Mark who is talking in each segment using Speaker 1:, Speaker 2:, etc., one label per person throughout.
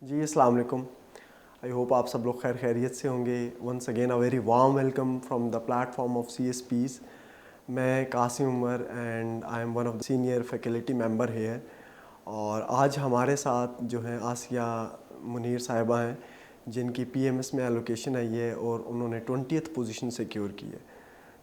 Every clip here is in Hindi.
Speaker 1: जी अस्सलाम वालेकुम। आई होप आप सब लोग खैर खैरियत से होंगे। Once again a very warm welcome from the platform of CSPs। मैं Kasim Umar and I am one of the senior faculty member here. और आज हमारे साथ जो है आसिया मुनीर साहिबा हैं, जिनकी PMS में एलोकेशन आई है और उन्होंने 20th पोजीशन सिक्योर की है।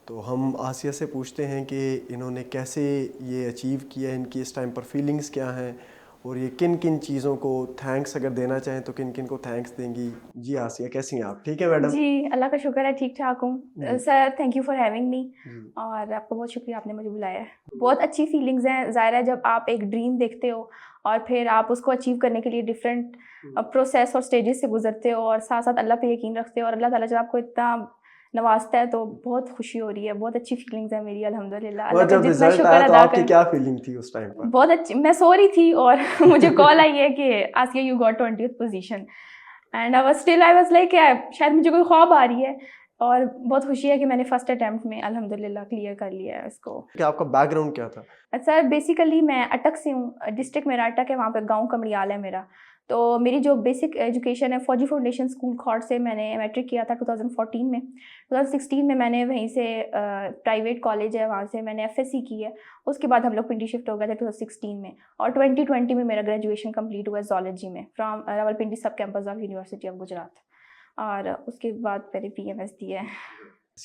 Speaker 1: तो हम आसिया से पूछते हैं कि इन्होंने कैसे ये अचीव किया, इनकी इस टाइम पर फीलिंग्स क्या हैं और ये किन किन चीज़ों को थैंक्स अगर देना चाहें तो किन किन को थैंक्स देंगी। जी आसिया, कैसी हैं आप? ठीक है मैडम?
Speaker 2: जी, अल्लाह का शुक्र है ठीक-ठाक हूँ।
Speaker 1: जी
Speaker 2: sir thank you for having me
Speaker 1: जी
Speaker 2: और आपका बहुत शुक्रिया आपने मुझे बुलाया है। बहुत अच्छी फीलिंग्स हैं, ज़ाहिर है जब आप एक ड्रीम देखते हो और फिर आप उसको अचीव करने के लिए डिफरेंट प्रोसेस और स्टेजेस से गुज़रते हो और साथ-साथ अल्लाह पे यकीन रखते हो और अल्लाह ताला जब आपको इतना नवाज़ता है तो बहुत खुशी हो रही है। बहुत अच्छी फीलिंग्स है मेरी अल्हम्दुलिल्लाह।
Speaker 1: और
Speaker 2: अल्लाह का
Speaker 1: जब
Speaker 2: जितना
Speaker 1: रिजल्ट आया
Speaker 2: शुक्र
Speaker 1: तो
Speaker 2: अदा
Speaker 1: आपकी
Speaker 2: कर
Speaker 1: क्या फीलिंग थी उस टाइम पर?
Speaker 2: बहुत अच्छी मैं सो रही थी और मुझे कॉल आई है कि Asiya you got 20th position and I was like शायद मुझे कोई ख्वाब आ रही है और बहुत खुशी है कि मैंने फर्स्ट अटेम्प्ट में अल्हम्दुलिल्लाह क्लियर कर लिया है इसको।
Speaker 1: कि आपका बैकग्राउंड क्या था?
Speaker 2: सर बेसिकली मैं अटक से हूँ, डिस्ट्रिक्ट मेरा अटक है, वहाँ पे गाँव कमड़ियाल है मेरा। तो मेरी जो बेसिक एजुकेशन है फौजी फाउंडेशन स्कूल खौड़ से मैंने मैट्रिक किया था 2014 में। 2016 में मैंने वहीं से प्राइवेट कॉलेज है वहाँ से मैंने एफएससी की है। उसके बाद हम लोग पिंडी शिफ्ट हो गए थे 2016 में और 2020 में मेरा ग्रेजुएशन कंप्लीट हुआ ज़ूलॉजी में from Rawalpindi sub campus of university of Gujrat और उसके बाद मैंने PMS दी है।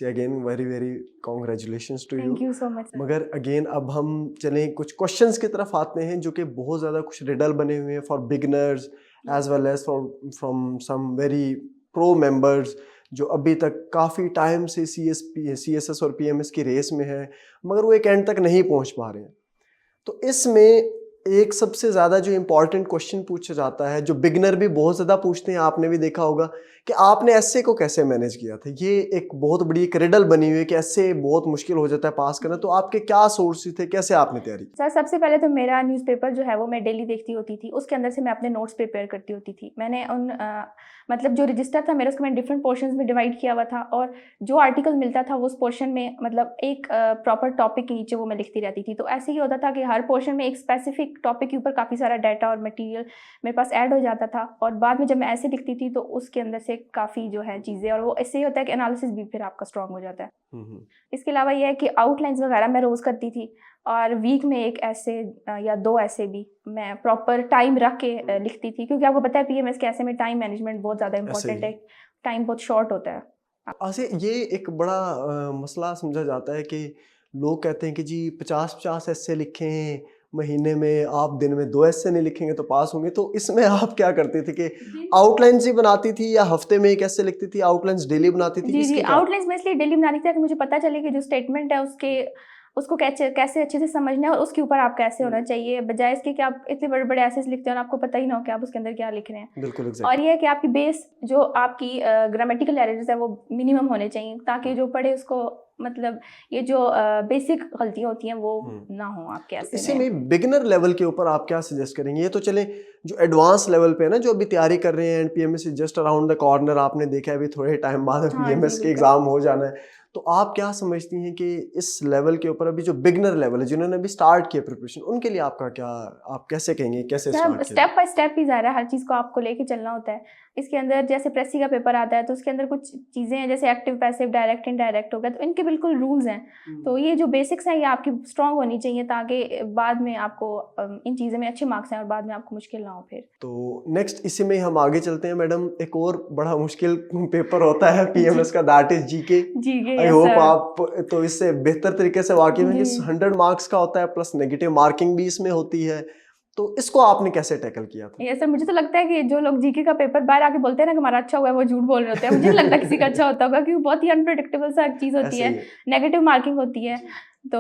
Speaker 1: Again very very congratulations to you.
Speaker 2: Thank you so much sir.
Speaker 1: मगर अगेन अब हम चलें कुछ क्वेश्चंस की तरफ आते हैं जो कि बहुत ज़्यादा कुछ रिडल बने हुए हैं for beginners as well as from some very pro members जो अभी तक काफ़ी टाइम से CSS और PMS की रेस में है, मगर वो एक एंड तक नहीं पहुंच पा रहे हैं। तो इसमें एक सबसे ज़्यादा जो इम्पोर्टेंट क्वेश्चन पूछा जाता है, जो बिगनर भी बहुत ज़्यादा पूछते हैं, आपने भी देखा होगा कि आपने एसए को कैसे मैनेज किया था। ये एक बहुत बड़ी एक रिडल बनी हुई है कि एसए बहुत मुश्किल हो जाता है पास करना। तो आपके क्या सोर्सेज थे, कैसे आपने तैयारी की?
Speaker 2: सर सबसे पहले तो मेरा न्यूज़पेपर जो है वो मैं डेली देखती होती थी, उसके अंदर से मैं अपने नोट्स प्रिपेयर करती होती थी। मैंने मतलब जो रजिस्टर था मेरा उसको मैंने डिफरेंट पोर्शंस में डिवाइड किया हुआ था और जो आर्टिकल मिलता था वो उस पोर्शन में मतलब एक प्रॉपर टॉपिक के नीचे वो मैं लिखती रहती थी। तो ऐसे ही होता था कि हर पोर्शन में एक स्पेसिफिक टॉपिक के ऊपर काफ़ी सारा डाटा और मटीरियल मेरे पास ऐड हो जाता था और बाद में जब मैं ऐसे लिखती थी तो उसके अंदर से काफ़ी जो है चीज़ें और वो ऐसे ही होता है कि एनालिसिस भी फिर आपका स्ट्रॉन्ग हो जाता है।
Speaker 1: हम्म।
Speaker 2: इसके अलावा ये है कि आउटलाइंस वगैरह मैं रोज़ करती थी और वीक में एक ऐसे या 2 ऐसे भी मैं प्रॉपर टाइम रख के लिखती थी क्योंकि आपको पता है PMS के ऐसे में टाइम मैनेजमेंट बहुत ज़्यादा
Speaker 1: ऐसे
Speaker 2: इंपॉर्टेंट
Speaker 1: ही
Speaker 2: है, टाइम बहुत शॉर्ट होता है।
Speaker 1: ऐसे ये एक बड़ा मसला समझा जाता है कि लोग कहते हैं कि जी 50-50 ऐसे लिखें महीने में, आप दिन में 2 ऐसे नहीं लिखेंगे तो पास होंगे। तो इसमें आप क्या करते थे कि आउटलाइंस ही बनाती थी या हफ्ते में एक ऐसे लिखती थी, आउटलाइंस डेली बनाती थी,
Speaker 2: जी, जी,
Speaker 1: इसके क्या?
Speaker 2: आउटलाइंस मैं इसलिए डेली बनानी थी ताकि मुझे पता चले कि जो स्टेटमेंट है उसको कैसे कैसे अच्छे से समझना है और उसके ऊपर आप कैसे होना चाहिए, बजाय इसके कि आप इतने बड़े-बड़े एसेस लिखते हो और आपको पता ही ना हो कि आप उसके अंदर क्या लिख रहे हैं।
Speaker 1: बिल्कुल
Speaker 2: और
Speaker 1: एग्जैक्टली।
Speaker 2: ये है कि आपकी बेस जो आपकी ग्रामेटिकल एरर्स है वो मिनिमम होने चाहिए ताकि जो पढ़े उसको मतलब ये जो बेसिक गलतियाँ होती हैं वो ना हो आपके
Speaker 1: तो
Speaker 2: ऐसे
Speaker 1: इसी
Speaker 2: में।
Speaker 1: में बिगिनर लेवल के ऊपर आप क्या सजेस्ट करेंगे? ये तो चले जो एडवांस लेवल पे है ना, जो अभी तैयारी कर रहे हैं and PMS is just around the corner, आपने देखा है अभी थोड़े टाइम बाद
Speaker 2: हाँ जी,
Speaker 1: PMS के
Speaker 2: बिल्कुल।
Speaker 1: एग्जाम हो जाना है। तो आप क्या समझती हैं कि इस लेवल के ऊपर अभी जो बिगिनर लेवल है, जिन्होंने अभी स्टार्ट किया प्रिपरेशन, उनके लिए आपका क्या, आप कैसे कहेंगे कैसे
Speaker 2: सब
Speaker 1: स्टार्ट किया
Speaker 2: स्टेप
Speaker 1: जाए?
Speaker 2: बाय स्टेप ही जा रहा है, हर चीज़ को आपको लेके चलना होता है। इसके अंदर जैसे प्रेसी का पेपर आता है तो उसके अंदर कुछ चीज़ें हैं जैसे एक्टिव, पैसिव, डायरेक्ट, इनडायरेक्ट हो गया तो इनके बिल्कुल रूल्स हैं। तो ये जो बेसिक्स हैं ये आपकी स्ट्रॉन्ग होनी चाहिए ताकि बाद में आपको इन चीज़ों में अच्छे मार्क्स आएँ और बाद में आपको मुश्किल ना हो फिर।
Speaker 1: तो नेक्स्ट इसी में हम आगे चलते हैं मैडम। एक और बड़ा मुश्किल पेपर होता है
Speaker 2: जी,
Speaker 1: PMS का, दैट इज जीके।
Speaker 2: जी,
Speaker 1: आई
Speaker 2: यस
Speaker 1: होप
Speaker 2: सर।
Speaker 1: आप तो इससे बेहतर तरीके से वाकिफ हैं
Speaker 2: जी।
Speaker 1: कि 100 मार्क्स का होता है प्लस नेगेटिव मार्किंग भी इसमें होती है। तो इसको आपने कैसे टैकल किया था?
Speaker 2: ये सर मुझे तो लगता है कि जो लोग जीके का पेपर बाहर आके बोलते हैं ना कि हमारा अच्छा हुआ है वो झूठ बोल रहे होते हैं। मुझे नहीं लगता किसी का अच्छा होता होगा क्योंकि बहुत ही अनप्रेडिक्टेबल सा चीज़ होती
Speaker 1: ऐसे
Speaker 2: है,
Speaker 1: ही है।
Speaker 2: नेगेटिव मार्किंग होती है। तो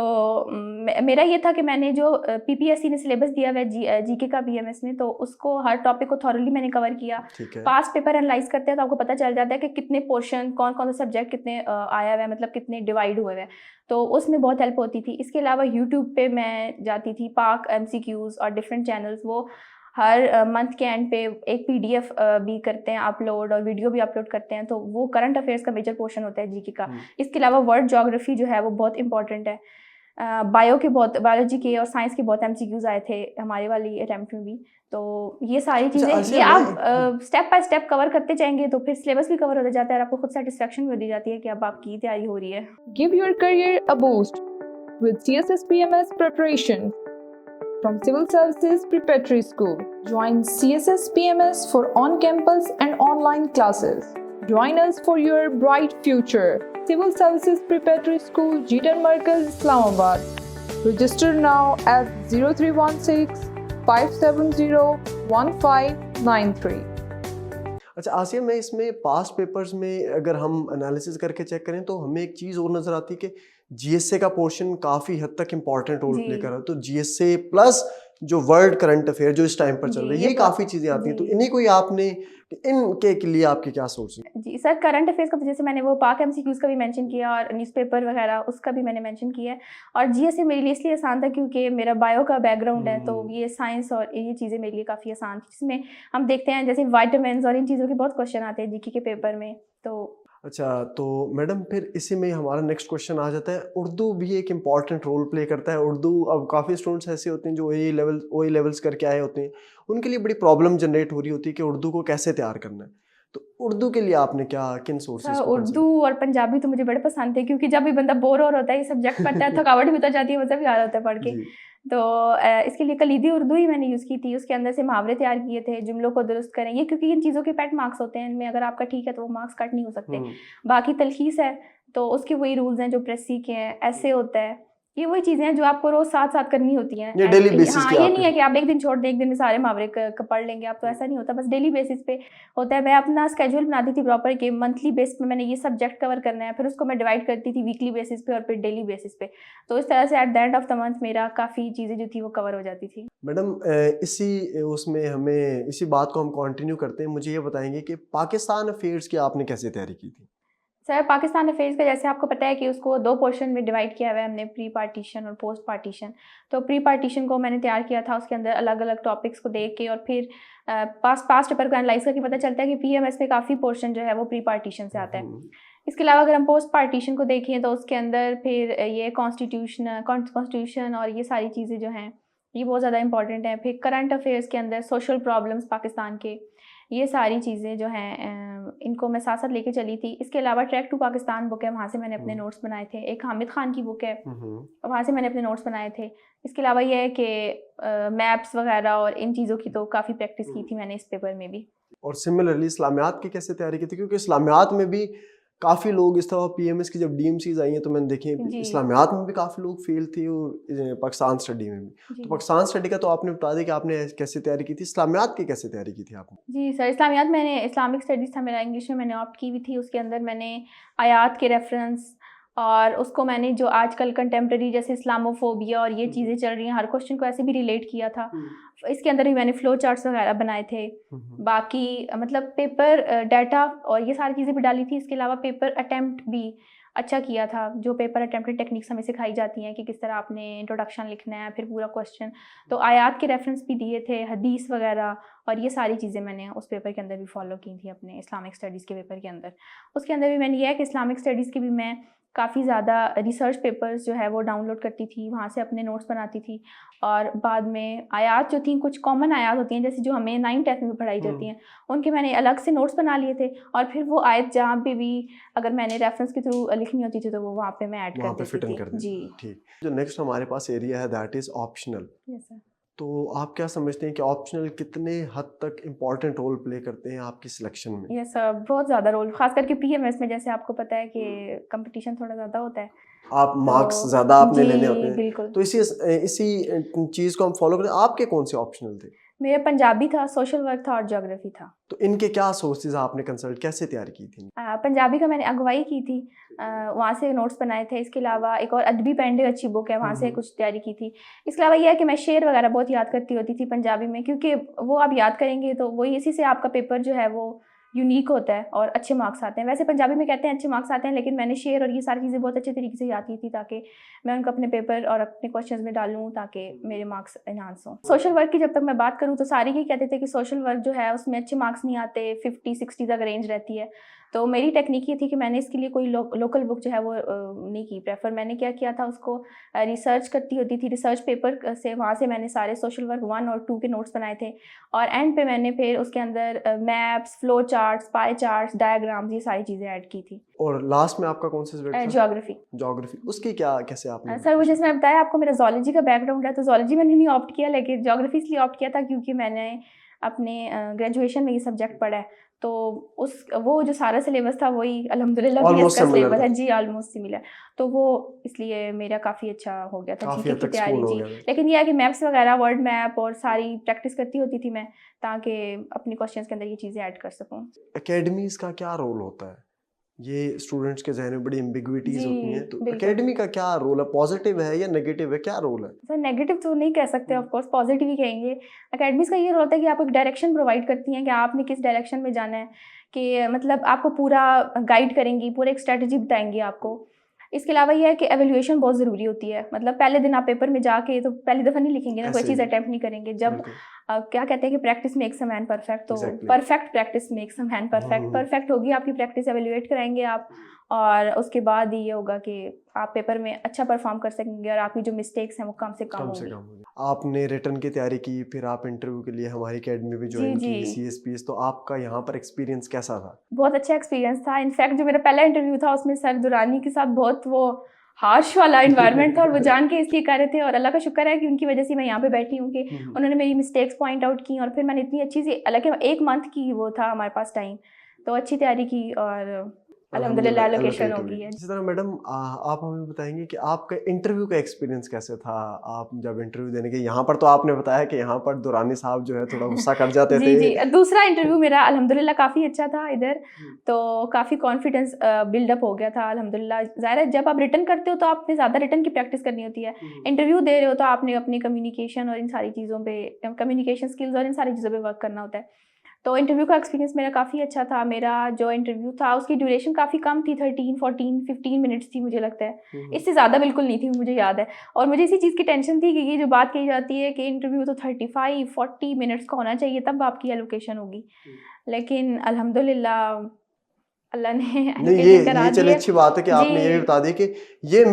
Speaker 2: मेरा ये था कि मैंने जो PPSC ने सिलेबस दिया हुआ है जीके का PMS में तो उसको हर टॉपिक को थॉरली मैंने कवर किया।
Speaker 1: ठीक है।
Speaker 2: पास्ट पेपर एनालाइज करते हैं तो आपको पता चल जाता है कि कितने पोर्शन कौन-कौन सा सब्जेक्ट कितने आया हुआ है मतलब कितने डिवाइड हुए हुए हैं। तो उसमें बहुत हेल्प होती थी। इसके अलावा यूट्यूब पे मैं जाती थी, पाक MCQs और डिफरेंट चैनल्स वो हर मंथ के एंड पे एक PDF भी करते हैं अपलोड और वीडियो भी अपलोड करते हैं तो वो करंट अफेयर्स का मेजर पोर्शन होता है जीके का। इसके अलावा वर्ल्ड ज्योग्राफी जो है वो बहुत इंपॉर्टेंट है। बायो के बहुत, बायोलॉजी के और साइंस के बहुत एमसीक्यूज आए थे हमारे वाली अटेम्प्ट में भी। तो ये सारी
Speaker 1: अच्छा,
Speaker 2: चीज़ें
Speaker 1: आसिया
Speaker 2: ये
Speaker 1: मैं
Speaker 2: आप स्टेप बाय स्टेप कवर करते जाएंगे तो फिर सिलेबस भी कवर होता जाता है और आपको खुद सेटिस्फेक्शन भी होती जाती है कि अब आपकी तैयारी हो रही है।
Speaker 3: Give your career a boost with CSS-PMS preparation from Civil Services Preparatory School. Join CSS-PMS for on-campus and online classes. Join us for your bright future. Civil Services Preparatory School, Jeetan Markaz, Islamabad. Register now at 0316 570 1593.
Speaker 1: अच्छा आसिया, मैं इसमें पास्ट पेपर्स में अगर हम एनालिसिस करके चेक करें तो हमें एक चीज़ और नज़र आती है कि जीएसए का पोर्शन काफ़ी हद तक इम्पॉर्टेंट रोल प्ले
Speaker 2: जी।
Speaker 1: कर रहा है। तो जीएसए प्लस जो वर्ल्ड करंट अफेयर जो इस टाइम पर चल
Speaker 2: जी,
Speaker 1: रही है,
Speaker 2: ये
Speaker 1: ये काफ़ी चीज़ें आती हैं। तो
Speaker 2: जी।
Speaker 1: इन्हीं को ही आपने, इनके के लिए आपकी क्या सोच है?
Speaker 2: जी सर, करंट अफेयर्स का तो जैसे मैंने वो पाक एमसीक्यूज का भी मेंशन किया और न्यूज़पेपर वगैरह उसका भी मैंने मेंशन किया है। और जीएसए मेरे लिए इसलिए आसान था क्योंकि मेरा बायो का बैकग्राउंड है, तो ये साइंस और ये चीज़ें मेरे लिए काफ़ी आसान थी, जिसमें हम देखते हैं जैसे वाइटामिन्स और इन चीज़ों के बहुत क्वेश्चन आते हैं जीके के पेपर में। तो
Speaker 1: अच्छा, तो मैडम फिर इसी में हमारा नेक्स्ट क्वेश्चन आ जाता है। उर्दू भी एक इम्पॉर्टेंट रोल प्ले करता है। उर्दू, अब काफ़ी स्टूडेंट्स ऐसे होते हैं जो ओ लेवल्स करके आए होते हैं, उनके लिए बड़ी प्रॉब्लम जनरेट हो रही होती है कि उर्दू को कैसे तैयार करना है। तो उर्दू के लिए आपने क्या, किन सोर्सेज को
Speaker 2: उर्दू और पंजाबी तो मुझे बड़े पसंद थे क्योंकि जब भी बंदा बोर हो रहा होता है, ये सब्जेक्ट पढ़ता है, थकावट भी उतर जाती है, मज़ा भी आ रहा होता है पढ़ के।
Speaker 1: जी।
Speaker 2: तो इसके लिए कलीदी उर्दू ही मैंने यूज़ की थी। उसके अंदर से मुहावरे तैयार किए थे, जुमलों को दुरुस्त करें, ये क्योंकि इन चीज़ों के पेट मार्क्स होते हैं, इनमें अगर आपका ठीक है तो वो मार्क्स कट नहीं हो सकते। बाकी तलखीस है तो उसके वही रूल्स हैं जो प्रेसी के हैं, ऐसे होता है, ये वही चीज़ें हैं जो आपको रोज़ साथ-साथ करनी होती हैं।
Speaker 1: ये डेली बेसिस
Speaker 2: हाँ,
Speaker 1: की
Speaker 2: ये
Speaker 1: आपके
Speaker 2: नहीं है कि आप एक दिन छोड़ दें, एक दिन में सारे मुहावरे क पढ़ लेंगे आप, तो ऐसा नहीं होता, बस डेली बेसिस पे होता है। मैं अपना स्केड्यूल बनाती थी प्रॉपर कि मंथली बेस पे मैंने ये सब्जेक्ट कवर करना है, फिर उसको मैं डिवाइड करती थी वीकली बेसिस पे और फिर डेली बेसिस पे। तो इस तरह से at the end of the month मेरा काफ़ी चीज़ें जो थी वो कवर हो जाती थी।
Speaker 1: मैडम, उसमें हमें इसी बात को हम कंटिन्यू करते हैं। मुझे ये बताएंगे कि पाकिस्तान अफेयर्स की आपने कैसे तैयारी की थी?
Speaker 2: सर, पाकिस्तान अफेयर्स का जैसे आपको पता है कि उसको 2 पोर्शन में डिवाइड किया हुआ है हमने, प्री पार्टीशन और पोस्ट पार्टीशन। तो प्री पार्टीशन को मैंने तैयार किया था, उसके अंदर अलग-अलग टॉपिक्स को देख के और फिर पास्ट पेपर को एनालाइज़ करके पता चलता है कि पीएमएस में काफ़ी पोर्शन जो है वो प्री पार्टीशन से आता है। इसके अलावा अगर हम पोस्ट पार्टीशन को देखें तो उसके अंदर फिर ये कॉन्स्टिट्यूशन और ये सारी चीज़ें जो हैं, ये बहुत ज़्यादा इंपॉर्टेंट हैं। फिर करंट अफेयर्स के अंदर सोशल प्रॉब्लम्स पाकिस्तान के, ये सारी चीज़ें जो हैं इनको मैं साथ-साथ लेके चली थी। इसके अलावा ट्रैक टू पाकिस्तान बुक है, वहाँ से मैंने अपने नोट्स बनाए थे। एक हामिद खान की बुक है, वहाँ से मैंने अपने नोट्स बनाए थे। इसके अलावा ये है कि मैप्स वगैरह और इन चीज़ों की तो काफ़ी प्रैक्टिस की थी मैंने इस पेपर में भी।
Speaker 1: और सिमिलरली इस्लामियात की कैसे तैयारी की थी? क्योंकि इस्लामियात में भी काफ़ी लोग, इस तरह पीएमएस की जब डीएमसीज आई हैं तो मैंने देखे
Speaker 2: जी।
Speaker 1: इस्लामियात में भी काफ़ी लोग फेल थे और पाकिस्तान स्टडी में भी।
Speaker 2: जी।
Speaker 1: तो पाकिस्तान स्टडी का तो आपने बता दिया कि आपने कैसे तैयारी की थी। इस्लामियात की कैसे तैयारी की थी आपने?
Speaker 2: जी सर, इस्लामियात मैंने, इस्लामिक स्टडीज़ था मेरा, इंग्लिश में मैंने ऑप्ट की हुई थी। उसके अंदर मैंने आयात के रेफरेंस और उसको मैंने जो आजकल कंटेम्प्रेरी जैसे इस्लामोफोबिया और ये चीज़ें चल रही हैं, हर क्वेश्चन को ऐसे भी रिलेट किया था। इसके अंदर भी मैंने फ्लो चार्ट्स वगैरह बनाए थे। बाकी मतलब पेपर डाटा और ये सारी चीज़ें भी डाली थी। इसके अलावा पेपर अटेम्प्ट भी अच्छा किया था। जो पेपर अटेम्प्ट टेक्निक्स हमें सिखाई जाती हैं कि किस तरह आपने इंट्रोडक्शन लिखना है, फिर पूरा क्वेश्चन। तो आयात के रेफरेंस भी दिए थे, हदीस वगैरह, और ये सारी चीज़ें मैंने उस पेपर के अंदर भी फॉलो की थी अपने इस्लामिक स्टडीज़ के पेपर के अंदर। उसके अंदर भी मैंने ये है कि इस्लामिक स्टडीज़ के भी मैं काफ़ी ज़्यादा रिसर्च पेपर्स जो है वो डाउनलोड करती थी, वहाँ से अपने नोट्स बनाती थी। और बाद में आयात जो थी, कुछ कॉमन आयात होती हैं जैसे जो हमें 9th-10th में पढ़ाई जाती हैं, उनके मैंने अलग से नोट्स बना लिए थे और फिर वो आयत जहाँ पे भी अगर मैंने रेफरेंस के थ्रू लिखनी होती थी तो वो वहाँ पे मैं ऐड
Speaker 1: वहाँ
Speaker 2: कर
Speaker 1: पे फिट इन
Speaker 2: देती
Speaker 1: कर
Speaker 2: थी।
Speaker 1: देते
Speaker 2: जी।
Speaker 1: थे। ठीक। जो नेक्स्ट हमारे पास एरिया है that is optional.
Speaker 2: Yes sir.
Speaker 1: तो आप क्या समझते हैं कि ऑप्शनल कितने हद तक इम्पोर्टेंट रोल प्ले करते हैं आपकी सिलेक्शन में?
Speaker 2: यस सर, बहुत ज़्यादा रोल, ख़ास करके पीएमएस में जैसे आपको पता है कि कंपटीशन थोड़ा ज़्यादा होता है।
Speaker 1: आप मार्क्स
Speaker 2: तो
Speaker 1: ज़्यादा आपने लेने होते
Speaker 2: जी,
Speaker 1: हैं।
Speaker 2: बिल्कुल।
Speaker 1: तो इसी चीज़ को हम फॉलो करें। आपके कौन से ऑप्शनल थे?
Speaker 2: मेरा पंजाबी था, सोशल वर्क था और ज्योग्राफी था।
Speaker 1: तो इनके क्या सोर्सेज आपने कंसल्ट, कैसे तैयारी की थी?
Speaker 2: पंजाबी का मैंने अगवाई की थी, वहाँ से नोट्स बनाए थे। इसके अलावा एक और अदबी पेंडिंग अच्छी बुक है, वहाँ से कुछ तैयारी की थी। इसके अलावा ये है कि मैं शेर वगैरह बहुत याद करती होती थी पंजाबी में, क्योंकि वो आप याद करेंगे तो वही, इसी से आपका पेपर जो है वो यूनिक होता है और अच्छे मार्क्स आते हैं। वैसे पंजाबी में कहते हैं अच्छे मार्क्स आते हैं, लेकिन मैंने शेर और ये सारी चीज़ें बहुत अच्छे तरीके से याद की थी ताकि मैं उनको अपने पेपर और अपने क्वेश्चंस में डालूँ ताकि मेरे मार्क्स एनहांस हों। सोशल वर्क की जब तक मैं बात करूँ तो सारे ही कहते थे कि सोशल वर्क जो है उसमें अच्छे मार्क्स नहीं आते, 50-60 तक रेंज रहती है। तो मेरी टेक्निक ये थी कि मैंने इसके लिए कोई लोकल बुक जो है वो नहीं की प्रेफर। मैंने क्या किया था, उसको रिसर्च करती होती थी, रिसर्च पेपर से वहाँ से मैंने सारे सोशल वर्क 1 और 2 के नोट्स बनाए थे, और एंड पे मैंने फिर उसके अंदर maps, flow charts, pie charts, diagrams, ये सारी चीज़ें ऐड की थी।
Speaker 1: और लास्ट में आपका कौन सा सब्जेक्ट था?
Speaker 2: ज्योग्राफी।
Speaker 1: ज्योग्राफी, उसकी क्या कैसे आपने?
Speaker 2: सर वो जैसे मैं बताया आपको, मेरा जोलॉजी का बैकग्राउंड है, तो जोलॉजी मैंने नहीं ऑप्ट किया, लेकिन ज्योग्राफी इसलिए ऑप्ट किया था क्योंकि मैंने अपने ग्रेजुएशन में ये सब्जेक्ट पढ़ा है, तो वो जो सारा सिलेबस था वही अल्हम्दुलिल्लाह
Speaker 1: Almost
Speaker 2: बीएस का
Speaker 1: similar
Speaker 2: सिलेबस
Speaker 1: था।
Speaker 2: है जी, ऑलमोस्ट सिमिलर। तो वो इसलिए मेरा काफ़ी अच्छा हो गया था
Speaker 1: काफी
Speaker 2: जीके
Speaker 1: हद
Speaker 2: की
Speaker 1: तक
Speaker 2: तैयारी
Speaker 1: स्कूल हो
Speaker 2: जी।
Speaker 1: गया था।
Speaker 2: लेकिन यह है कि मैप्स वगैरह, वर्ड मैप और सारी प्रैक्टिस करती होती थी मैं, ताकि अपनी क्वेश्चंस के अंदर ये चीज़ें ऐड कर सकूँ।
Speaker 1: एकेडमीज का क्या रोल होता है? ये स्टूडेंट्स के जहन में बड़ी एम्बिग्विटीज
Speaker 2: जी,
Speaker 1: होती हैं, तो
Speaker 2: बिल्कुल।
Speaker 1: एकेडमी का क्या रोल है? पॉजिटिव है या नेगेटिव है, क्या रोल है?
Speaker 2: सर नेगेटिव तो नहीं कह सकते, ऑफ कोर्स पॉजिटिव ही कहेंगे। अकेडमीज का ये रोल होता है कि आपको एक डायरेक्शन प्रोवाइड करती हैं कि आपने किस डायरेक्शन में जाना है, कि मतलब आपको पूरा गाइड करेंगी, पूरा एक स्ट्रेटजी बताएंगी आपको। इसके अलावा ये है कि एवेल्यूएशन बहुत ज़रूरी होती है। मतलब पहले दिन आप पेपर में जाके तो पहली दफ़ा नहीं लिखेंगे ना, कोई
Speaker 1: ऐसे
Speaker 2: चीज़
Speaker 1: ही।
Speaker 2: अटेम्प्ट नहीं करेंगे। जब
Speaker 1: बिल्कुल।
Speaker 2: क्या कहते हैं कि practice makes a man perfect, तो
Speaker 1: Exactly.
Speaker 2: Perfect practice makes a man perfect. Perfect होगी आपकी प्रैक्टिस, एवेल्यूएट कराएंगे आप, और उसके बाद ये होगा कि आप पेपर में अच्छा परफॉर्म कर सकेंगे और आपकी जो मिस्टेक्स हैं वो कम से कम
Speaker 1: कम से
Speaker 2: होंगी।
Speaker 1: कम होगी। आपने रिटर्न की तैयारी की, फिर आप इंटरव्यू के लिए हमारी एकेडमी भी
Speaker 2: जी,
Speaker 1: ज्वाइन
Speaker 2: जी।
Speaker 1: की, सीएसपीएस, तो आपका यहाँ पर एक्सपीरियंस कैसा था?
Speaker 2: बहुत अच्छा एक्सपीरियंस था। इनफैक्ट जो मेरा पहला इंटरव्यू था उसमें सर दुरानी के साथ बहुत वो हार्श वाला एनवायरनमेंट था, और वो जान के इसलिए कर रहे थे, और अल्लाह का शुक्र है कि उनकी वजह से मैं यहाँ पे बैठी हूँ कि उन्होंने मेरी मिस्टेक्स पॉइंट आउट की, और फिर मैंने इतनी अच्छी सी, हालांकि 1 मंथ की वो था हमारे पास टाइम, तो अच्छी तैयारी की और अल्हम्दुलिल्लाह एलोकेशन
Speaker 1: एलोकेट
Speaker 2: हो
Speaker 1: हो
Speaker 2: गई
Speaker 1: गई।
Speaker 2: है।
Speaker 1: इसी तरह मैडम, आप हमें बताएंगे कि आपका इंटरव्यू का एक्सपीरियंस कैसे था? आप जब इंटरव्यू देने के, यहाँ पर तो आपने बताया कि यहाँ पर दुरानी साहब जो है थोड़ा गुस्सा कर जाते
Speaker 2: जी,
Speaker 1: थे।
Speaker 2: जी। दूसरा इंटरव्यू मेरा अल्हम्दुलिल्लाह काफ़ी अच्छा था इधर, तो काफ़ी कॉन्फिडेंस बिल्डअप हो गया था अल्हम्दुलिल्लाह। ज़ाहिर है जब आप रिटन करते हो तो आपने ज़्यादा रिटन की प्रैक्टिस करनी होती है। इंटरव्यू दे रहे हो तो आपने अपनी कम्युनिकेशन और इन सारी चीज़ों पे, कम्युनिकेशन स्किल्स और इन सारी चीज़ों पे वर्क करना होता है। तो इंटरव्यू का एक्सपीरियंस मेरा काफ़ी अच्छा था। मेरा जो इंटरव्यू था उसकी ड्यूरेशन काफ़ी कम थी, 13, 14, 15 मिनट्स थी मुझे लगता है। इससे ज़्यादा बिल्कुल नहीं थी, मुझे याद है। और मुझे इसी चीज़ की टेंशन थी कि ये जो बात कही जाती है कि इंटरव्यू तो 35, 40 मिनट्स का होना चाहिए तब आपकी एलोकेशन होगी। लेकिन अल्हम्दुलिल्लाह अल्लाह ने
Speaker 1: नहीं,
Speaker 2: एलोकेशन करा
Speaker 1: ये
Speaker 2: दी
Speaker 1: चलिए
Speaker 2: है।
Speaker 1: अच्छी बात है कि आपने ये भी
Speaker 2: जी,
Speaker 1: बता दिया कि ये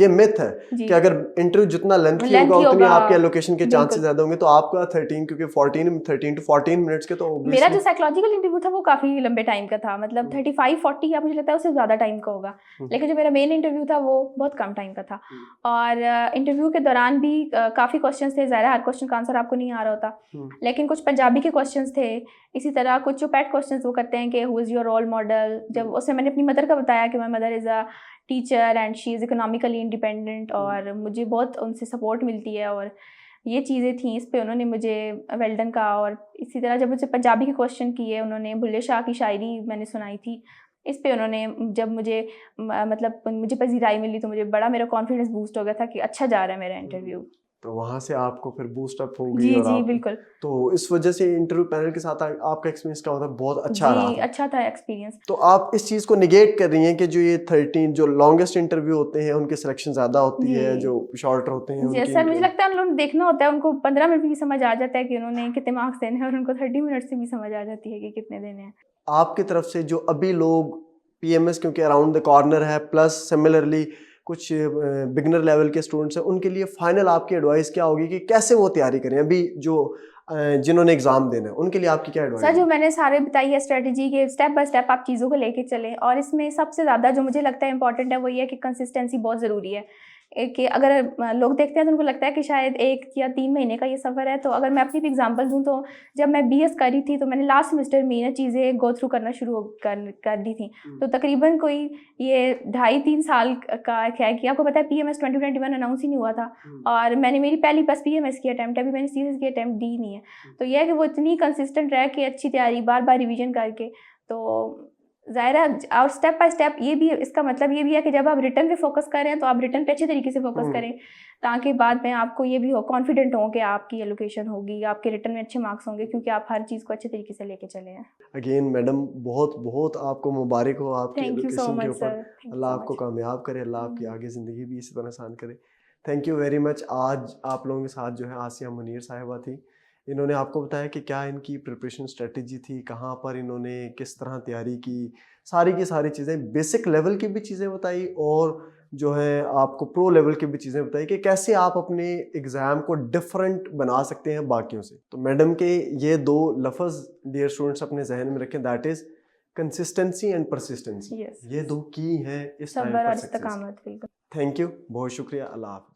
Speaker 1: मिथ है
Speaker 2: जी।
Speaker 1: कि अगर इंटरव्यू जितना लेंथी होगा
Speaker 2: लेंथी
Speaker 1: उतनी
Speaker 2: होगा,
Speaker 1: आपके एलोकेशन के चांसेस
Speaker 2: बिल्कुल।
Speaker 1: ज्यादा होंगे, तो आपका 13, क्योंकि 13 to 14 मिनट्स के, तो
Speaker 2: मेरा जो
Speaker 1: ऑब्वियसली
Speaker 2: साइकोलॉजिकल इंटरव्यू था वो काफ़ी लंबे टाइम का था, मतलब 35-40 या मुझे लगता है उससे ज़्यादा टाइम का होगा। लेकिन जो मेरा मेन इंटरव्यू था वो बहुत कम टाइम का था। और इंटरव्यू के दौरान भी काफ़ी क्वेश्चंस थे। ज़ाहिर है हर क्वेश्चन का आंसर आपको नहीं आ रहा होता, लेकिन कुछ पंजाबी के क्वेश्चंस थे। इसी तरह कुछ जो पेट क्वेश्चंस वो करते हैं कि who is your role model, जब उसमें मैंने अपनी मदर का बताया कि my mother is a teacher and she is economically independent, और मुझे बहुत उनसे सपोर्ट मिलती है, और ये चीज़ें थी। इस पे उन्होंने मुझे वेल डन कहा। और इसी तरह जब मुझे पंजाबी के क्वेश्चन किए, उन्होंने बुल्ले शाह की शायरी मैंने सुनाई थी, इस पे उन्होंने जब मुझे मतलब मुझे पजीराई मिली तो मुझे बड़ा मेरा कॉन्फिडेंस बूस्ट हो गया था कि अच्छा जा रहा है मेरा इंटरव्यू।
Speaker 1: तो वहां से आपको फिर बूस्ट अप हो गई,
Speaker 2: जी,
Speaker 1: और
Speaker 2: जी,
Speaker 1: आप,
Speaker 2: बिल्कुल।
Speaker 1: तो इस वजह से इंटरव्यू पैनल के साथ आपका एक्सपीरियंस क्या होता है? बहुत अच्छा रहा
Speaker 2: जी,
Speaker 1: था।
Speaker 2: अच्छा था एक्सपीरियंस।
Speaker 1: तो आप इस चीज़ को निगेट कर रही हैं कि जो ये 13 जो लॉन्गेस्ट इंटरव्यू होते हैं उनकी सिलेक्शन ज़्यादा होती है,
Speaker 2: जी।
Speaker 1: जो शॉर्टर होते हैं
Speaker 2: जी
Speaker 1: उनकी
Speaker 2: सर, मुझे लगता है उन लोगों ने देखना होता है, उनको 15 मिनट में भी समझ आ जाता है कि उन्होंने कितने मार्क्स देने हैं, और उनको 30 मिनट से भी समझ आ जाती है कि कितने देने हैं।
Speaker 1: आपकी तरफ से जो अभी लोग पीएमएस, क्योंकि अराउंड द कॉर्नर है, प्लस सिमिलरली कुछ बिगनर लेवल के स्टूडेंट्स हैं, उनके लिए फाइनल आपकी एडवाइस क्या होगी कि कैसे वो तैयारी करें? अभी जो जिन्होंने एग्जाम देना है उनके लिए आपकी क्या एडवाइस
Speaker 2: सर जो
Speaker 1: है?
Speaker 2: मैंने सारे बताई है स्ट्रेटजी के, स्टेप बाय स्टेप आप चीज़ों को लेके चलें, और इसमें सबसे ज़्यादा जो मुझे लगता है इंपॉर्टेंट है वो ये है कि कंसिस्टेंसी बहुत ज़रूरी है। कि अगर लोग देखते हैं तो उनको लगता है कि शायद 1 या 3 महीने का ये सफ़र है। तो अगर मैं अपनी भी एग्जांपल दूँ तो जब मैं बीएस कर रही थी तो मैंने लास्ट सेमेस्टर में ना चीज़ें गो थ्रू करना शुरू कर दी थी। तो तकरीबन कोई ये 2.5-3 साल का है कि आपको पता है पीएमएस 2021 अनाउंस ही नहीं हुआ था, और मैंने मेरी पहली बस पीएमएस की अटैम्प्ट है, अभी मैंने सीएस की अटैम्प्ट दी नहीं है। तो यह है कि वो इतनी कंसिस्टेंट रह के अच्छी तैयारी बार बार रिवीजन करके, तो ज़ाहिर है और स्टेप बाय स्टेप, ये भी इसका मतलब ये भी है कि जब आप रिटर्न पे फोकस कर रहे हैं तो आप रिटर्न पे अच्छे तरीके से फोकस करें, ताकि बाद में आपको ये भी हो कॉन्फिडेंट हो कि आपकी एलोकेशन होगी, आपके रिटर्न में अच्छे मार्क्स होंगे, क्योंकि आप हर चीज़ को अच्छे तरीके से लेके चले हैं।
Speaker 1: अगेन मैडम, बहुत बहुत आपको मुबारक हो आपकी
Speaker 2: थैंक यू सो
Speaker 1: एजुकेशन के
Speaker 2: मच
Speaker 1: ऊपर।
Speaker 2: सर, थैंक यू
Speaker 1: अल्लाह
Speaker 2: सो
Speaker 1: आपको
Speaker 2: मच।
Speaker 1: कामयाब करे, अल्लाह आपकी आगे ज़िंदगी भी इसी तरह आसान करे। Thank you very much. आज आप लोगों के साथ जो है आसिया मुनीर साहिबा थी, इन्होंने आपको बताया कि क्या इनकी प्रिपरेशन स्ट्रेटजी थी, कहाँ पर इन्होंने किस तरह तैयारी की, सारी की सारी चीज़ें, बेसिक लेवल की भी चीज़ें बताई और जो है आपको प्रो लेवल की भी चीज़ें बताई कि कैसे आप अपने एग्ज़ाम को डिफरेंट बना सकते हैं बाकियों से। तो मैडम के ये 2 लफ्ज़ डियर स्टूडेंट्स अपने जहन में रखें, that is consistency and persistency.
Speaker 2: Yes.
Speaker 1: ये 2 की हैं इस टाइम
Speaker 2: सब्र
Speaker 1: पर
Speaker 2: और
Speaker 1: सक्सेस।
Speaker 2: इस्तकामत, बिल्कुल।
Speaker 1: थैंक यू, बहुत शुक्रिया, अल्लाह हाफ़िज़।